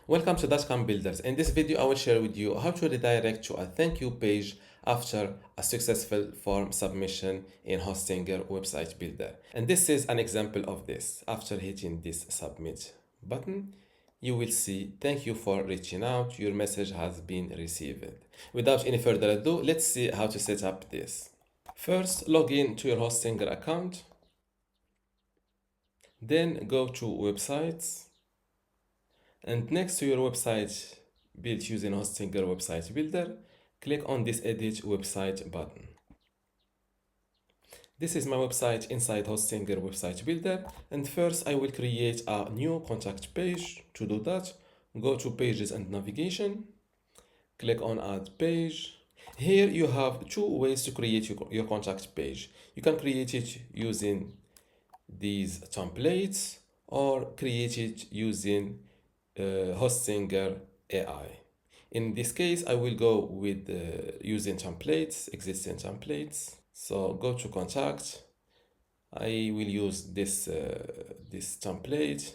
Welcome to dotcom builders. In this video, I will share with you how to redirect to a thank you page after a successful form submission in Hostinger website builder. And this is an example of this. After hitting this submit button, you will see thank you for reaching out. Your message has been received. Without any further ado, let's see how to set up this. First, log in to your Hostinger account. Then go to websites. And next to your website built using Hostinger website builder, click on this edit website button. This is my website inside Hostinger website builder, and first I will create a new contact page. To do that, go to pages and navigation, click on add page. Here you have two ways to create your contact page. You can create it using these templates or create it using Hostinger AI. In this case, I will go with using templates, existing templates. So go to contact. I will use this template.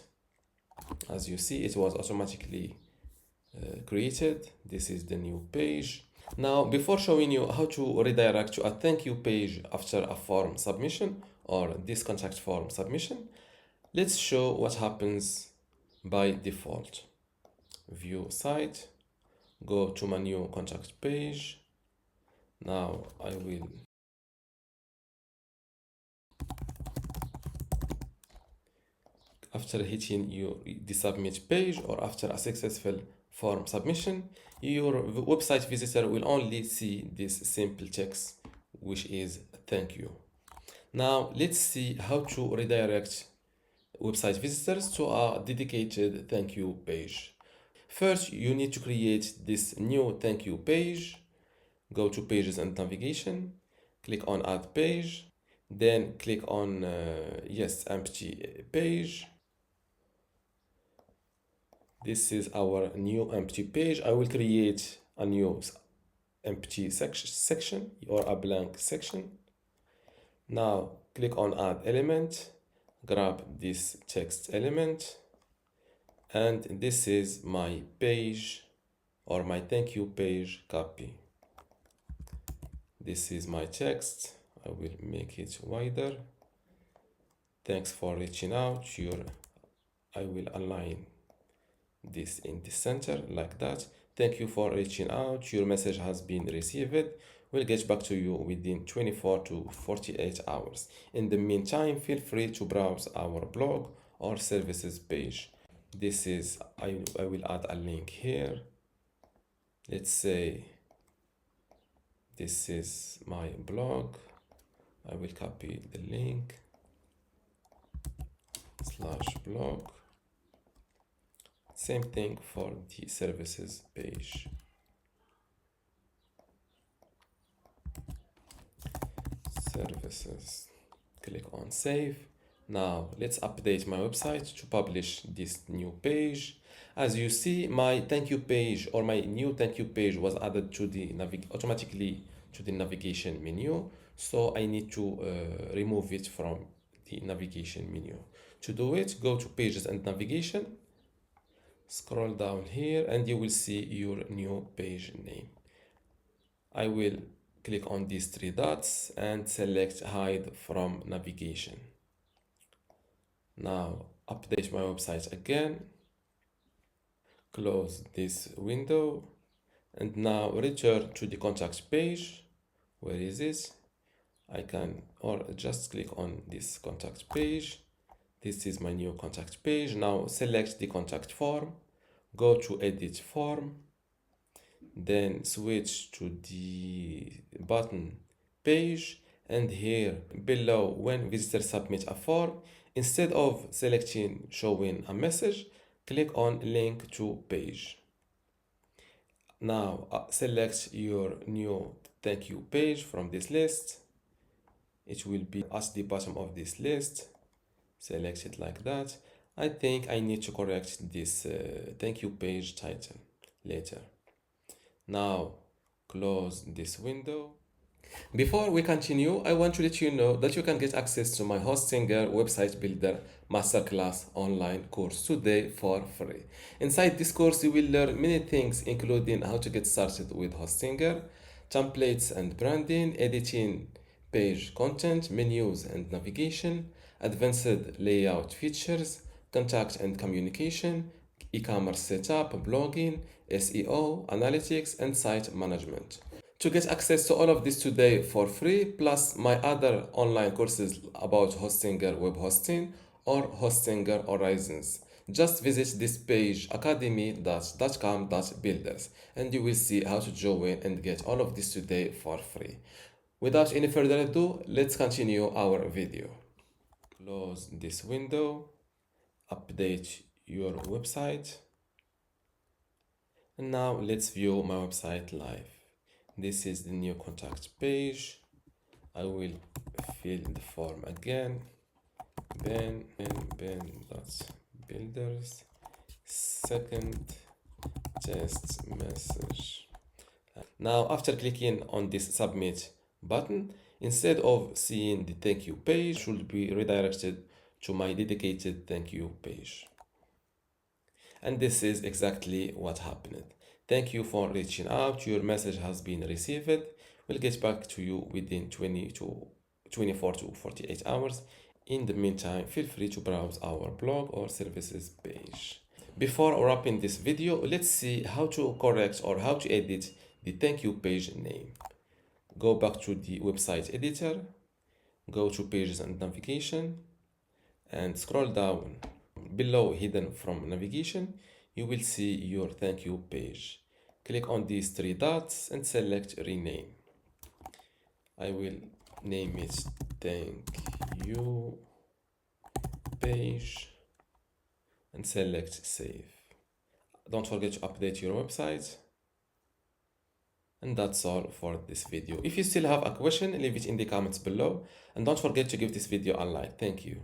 As you see, it was automatically created. This is the new page. Now, before showing you how to redirect to a thank you page after a form submission or this contact form submission, let's show what happens by default. View site, go to my new contact page. Now I will after hitting the submit page or after a successful form submission, your website visitor will only see this simple text which is thank you. Now let's see how to redirect website visitors to a dedicated thank you page. First, you need to create this new thank you page. Go to pages and navigation, click on add page, then click on yes, empty page. This is our new empty page. I will create a new empty section or a blank section. Now click on add element, grab this text element, and this is my page or my thank you page copy. This is my text. I will make it wider. Thanks for reaching out. I will align this in the center like that. Thank you for reaching out. Your message has been received. We'll get back to you within 24 to 48 hours. In the meantime, feel free to browse our blog or services page. This is, I will add a link here. Let's say this is my blog. I will copy the link /blog. Same thing for the services page. Services, click on save. Now let's update my website to publish this new page. As you see, my thank you page or my new thank you page was added to the automatically to the navigation menu. So I need to remove it from the navigation menu. To do it, go to pages and navigation, scroll down here, and you will see your new page name. I will click on these three dots and select hide from navigation. Now update my website again, close this window, and now return to the contact page. Where is it? I can, or just click on this contact page. This is my new contact page. Now select the contact form, go to edit form, then switch to the button page, and here below when visitors submit a form, instead of selecting showing a message, click on link to page. Now select your new thank you page from this list. It will be at the bottom of this list. Select it like that. I think I need to correct this thank you page title later. Now close this window. Before we continue, I want to let you know that you can get access to my Hostinger Website Builder Masterclass online course today for free. Inside this course, you will learn many things, including how to get started with Hostinger, templates and branding, editing page content, menus and navigation, advanced layout features, contact and communication, e-commerce setup, blogging, SEO, analytics, and site management. To get access to all of this today for free, plus my other online courses about Hostinger web hosting or Hostinger Horizons, just visit this page academy.dotcom.builders and you will see how to join and get all of this today for free. Without any further ado, let's continue our video. Close this window, update your website, and now let's view my website live. This is the new contact page. I will fill the form again. Ben.builders. Second test message. Now, after clicking on this submit button, instead of seeing the thank you page, should be redirected to my dedicated thank you page. And this is exactly what happened. Thank you for reaching out. Your message has been received. We'll get back to you within 24 to 48 hours. In the meantime, feel free to browse our blog or services page. Before wrapping this video, let's see how to correct or how to edit the thank you page name. Go back to the website editor, go to pages and navigation, and scroll down. Below hidden from navigation, you will see your thank you page. Click on these three dots and select rename. I will name it thank you page and select save. Don't forget to update your website. And that's all for this video. If you still have a question, leave it in the comments below. And don't forget to give this video a like. Thank you.